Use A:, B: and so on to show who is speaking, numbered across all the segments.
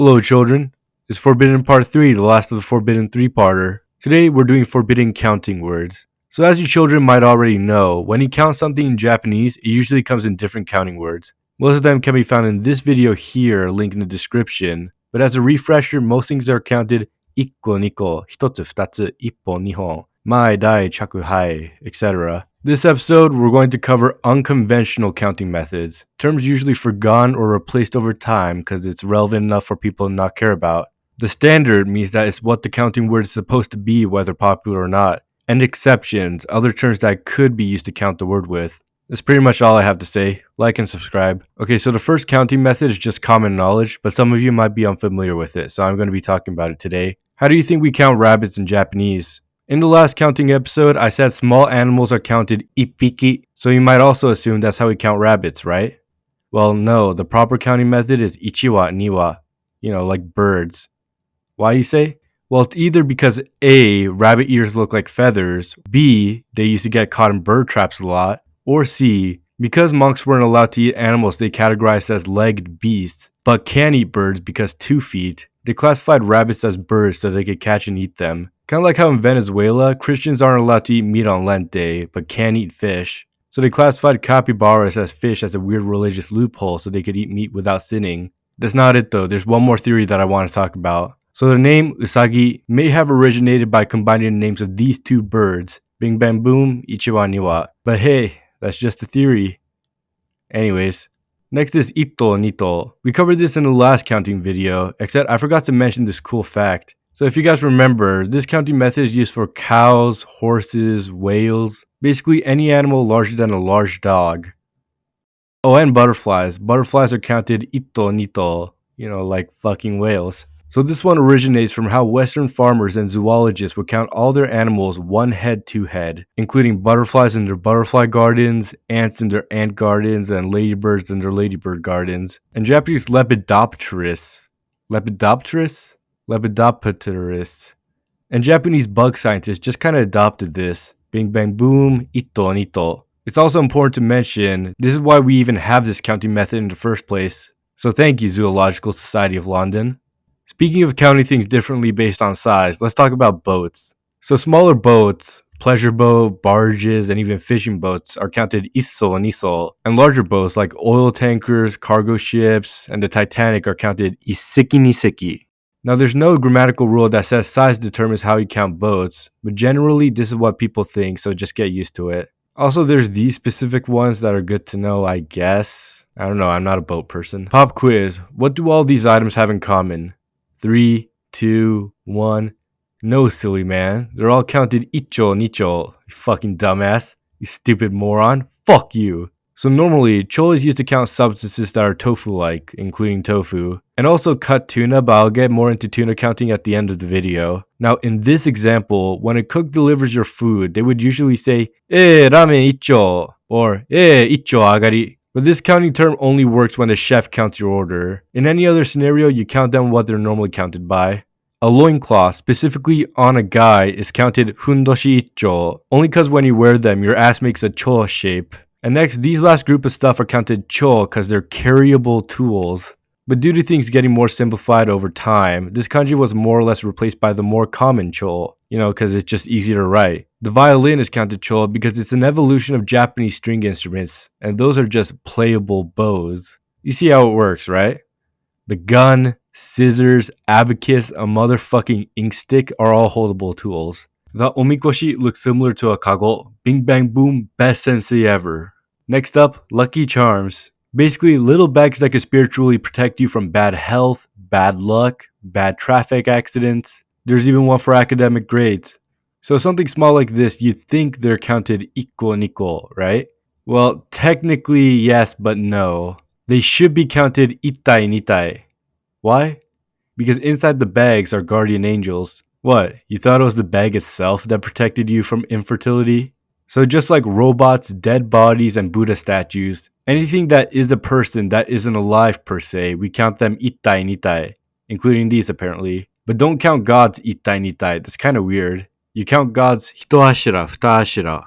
A: Hello children, it's Forbidden Part 3, the last of the Forbidden 3-parter. Today we're doing forbidden counting words. So as you children might already know, when you count something in Japanese, it usually comes in different counting words. Most of them can be found in this video here, link in the description. But as a refresher, most things are counted ikko, niko, hitotsu, futatsu, ippo, nihon, mai, dai, chaku, hai, etc. This episode, we're going to cover unconventional counting methods, terms usually forgotten or replaced over time because it's relevant enough for people to not care about. The standard means that it's what the counting word is supposed to be, whether popular or not, and exceptions, other terms that could be used to count the word with. That's pretty much all I have to say. Like and subscribe. Okay, so the first counting method is just common knowledge, but some of you might be unfamiliar with it, so I'm going to be talking about it today. How do you think we count rabbits in Japanese? In the last counting episode, I said small animals are counted ippiki, so you might also assume that's how we count rabbits, right? Well, no, the proper counting method is ichiwa, niwa, like birds. Why you say? Well, it's either because A, rabbit ears look like feathers, B, they used to get caught in bird traps a lot, or C, because monks weren't allowed to eat animals they categorized as legged beasts, but can eat birds because 2 feet, they classified rabbits as birds so they could catch and eat them. Kind of like how in Venezuela, Christians aren't allowed to eat meat on Lent Day, but can eat fish. So they classified capybaras as fish as a weird religious loophole so they could eat meat without sinning. That's not it though, there's one more theory that I want to talk about. So the name usagi may have originated by combining the names of these 2 birds, bing bang boom, ichiwa niwa. But hey, that's just a theory. Anyways, next is ito nito. We covered this in the last counting video, except I forgot to mention this cool fact. So if you guys remember, this counting method is used for cows, horses, whales, basically any animal larger than a large dog. Oh, and butterflies. Butterflies are counted ito nito, like fucking whales. So this one originates from how Western farmers and zoologists would count all their animals 1 head, 2 head, including butterflies in their butterfly gardens, ants in their ant gardens, and ladybirds in their ladybird gardens. And Japanese Lepidopterus, and Japanese bug scientists just kind of adopted this. Bing bang boom, ito nito. It's also important to mention, this is why we even have this counting method in the first place. So thank you, Zoological Society of London. Speaking of counting things differently based on size, let's talk about boats. So smaller boats, pleasure boat, barges, and even fishing boats are counted isso and iso, and larger boats like oil tankers, cargo ships, and the Titanic are counted iseki niseki. Now there's no grammatical rule that says size determines how you count boats, but generally this is what people think, so just get used to it. Also there's these specific ones that are good to know, I guess. I don't know, I'm not a boat person. Pop quiz, what do all these items have in common? 3, 2, 1. No, silly man. They're all counted icho nicho. You fucking dumbass. You stupid moron. Fuck you. So normally, cho is used to count substances that are tofu-like, including tofu, and also cut tuna, but I'll get more into tuna counting at the end of the video. Now in this example, when a cook delivers your food, they would usually say, ramen icho, or icho agari. But this counting term only works when the chef counts your order. In any other scenario, you count them what they're normally counted by. A loincloth, specifically on a guy, is counted fundoshi icho, only because when you wear them, your ass makes a cho shape. And next, these last group of stuff are counted cho because they're carryable tools. But due to things getting more simplified over time, this kanji was more or less replaced by the more common cho, because it's just easier to write. The violin is counted cho because it's an evolution of Japanese string instruments, and those are just playable bows. You see how it works, right? The gun, scissors, abacus, a motherfucking ink stick are all holdable tools. The omikoshi looks similar to a kago. Bing bang boom, best sensei ever. Next up, lucky charms. Basically, little bags that can spiritually protect you from bad health, bad luck, bad traffic accidents. There's even one for academic grades. So something small like this, you'd think they're counted ikko nikko, right? Well, technically yes, but no. They should be counted itai nitai. Why? Because inside the bags are guardian angels. What, you thought it was the bag itself that protected you from infertility? So just like robots, dead bodies, and Buddha statues, anything that is a person that isn't alive per se, we count them itai nitai, including these apparently. But don't count gods itai nitai, that's kind of weird. You count gods hitohashira, futahashira,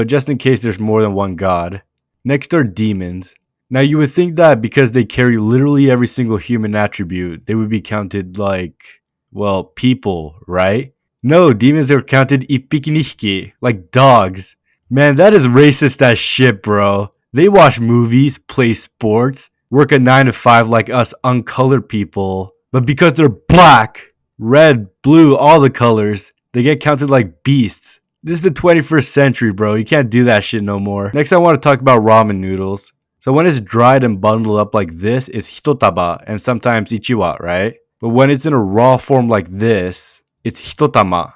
A: just in case there's more than one god. Next are demons. Now you would think that because they carry literally every single human attribute, they would be counted like, well, people, right? No, demons are counted ippiki, like dogs. Man, that is racist as shit, bro. They watch movies, play sports, work a 9 to 5 like us uncolored people, but because they're black, red, blue, all the colors, they get counted like beasts. This is the 21st century, bro. You can't do that shit no more. Next, I want to talk about ramen noodles. So when it's dried and bundled up like this, it's hitotaba and sometimes ichiwa, right? But when it's in a raw form like this, it's hitotama.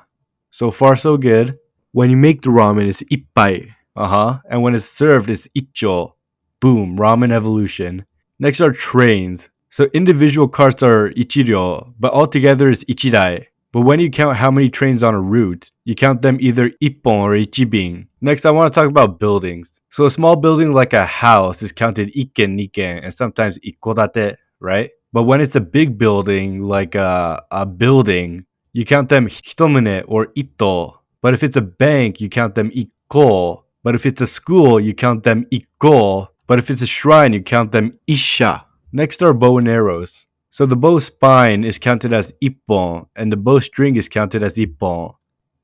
A: So far, so good. When you make the ramen, it's ippai. And when it's served, it's icho. Boom, ramen evolution. Next are trains. So individual carts are ichiryo, but altogether is ichidai. But when you count how many trains on a route, you count them either ippon or ichibin. Next, I want to talk about buildings. So a small building like a house is counted ikken, nikken, and sometimes ikkodate, right? But when it's a big building like a building, you count them hitomune or ito. But if it's a bank, you count them ikko. But if it's a school, you count them ikko. But if it's a shrine, you count them isha. Next are bow and arrows. So the bow spine is counted as ippon, and the bow string is counted as ippon.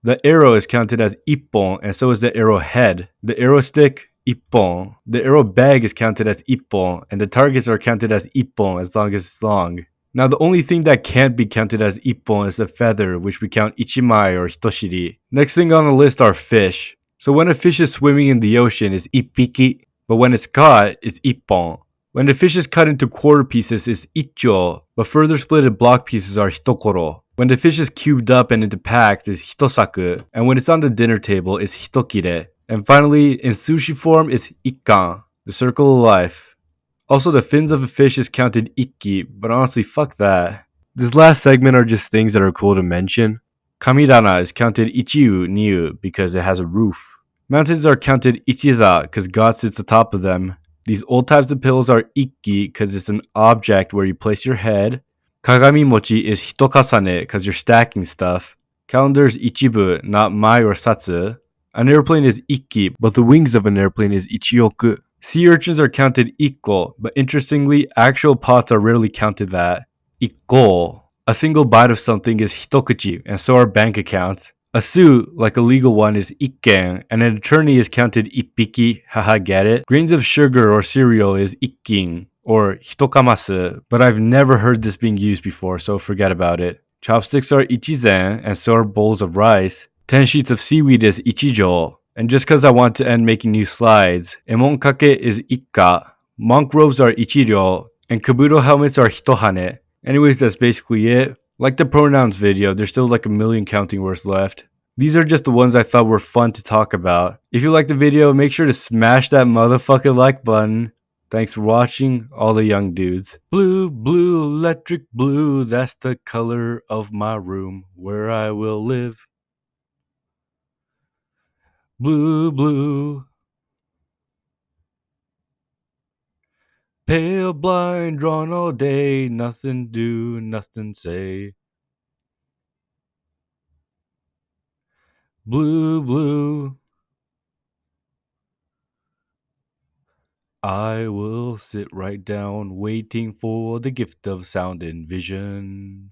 A: The arrow is counted as ippon, and so is the arrow head. The arrow stick, ippon. The arrow bag is counted as ippon, and the targets are counted as ippon as long as it's long. Now the only thing that can't be counted as ippon is the feather, which we count ichimai or hitoshiri. Next thing on the list are fish. So when a fish is swimming in the ocean, it's ippiki, but when it's caught, it's ippon. When the fish is cut into quarter pieces, it's icho, but further splitted block pieces are hitokoro. When the fish is cubed up and into packs, it's hitosaku, and when it's on the dinner table, it's hitokire. And finally, in sushi form, it's ikkan, the circle of life. Also, the fins of a fish is counted ikki, but honestly, fuck that. This last segment are just things that are cool to mention. Kamidana is counted ichiu, niu, because it has a roof. Mountains are counted ichiza, because God sits atop of them. These old types of pillows are ikki, because it's an object where you place your head. Kagami mochi is hitokasane, because you're stacking stuff. Calendar is ichibu, not mai or satsu. An airplane is ikki, but the wings of an airplane is ichioku. Sea urchins are counted ikko, but interestingly, actual pots are rarely counted that. Ikko. A single bite of something is hitokuchi, and so are bank accounts. A suit, like a legal one, is ikken, and an attorney is counted ippiki, haha get it? Grains of sugar or cereal is ikkin, or hitokamasu, but I've never heard this being used before, so forget about it. Chopsticks are ichizen, and so are bowls of rice. 10 sheets of seaweed is ichijo, and just cause I want to end making new slides, emonkake is ikka, monk robes are ichiryo, and kabuto helmets are hitohane. Anyways, that's basically it. Like the pronouns video, there's still like a million counting words left. These are just the ones I thought were fun to talk about. If you liked the video, make sure to smash that motherfucking like button. Thanks for watching, all the young dudes. Blue, blue, electric blue, that's the color of my room where I will live. Blue, blue. Pale, blind, drawn all day, nothing do, nothing say. Blue, blue. I will sit right down, waiting for the gift of sound and vision.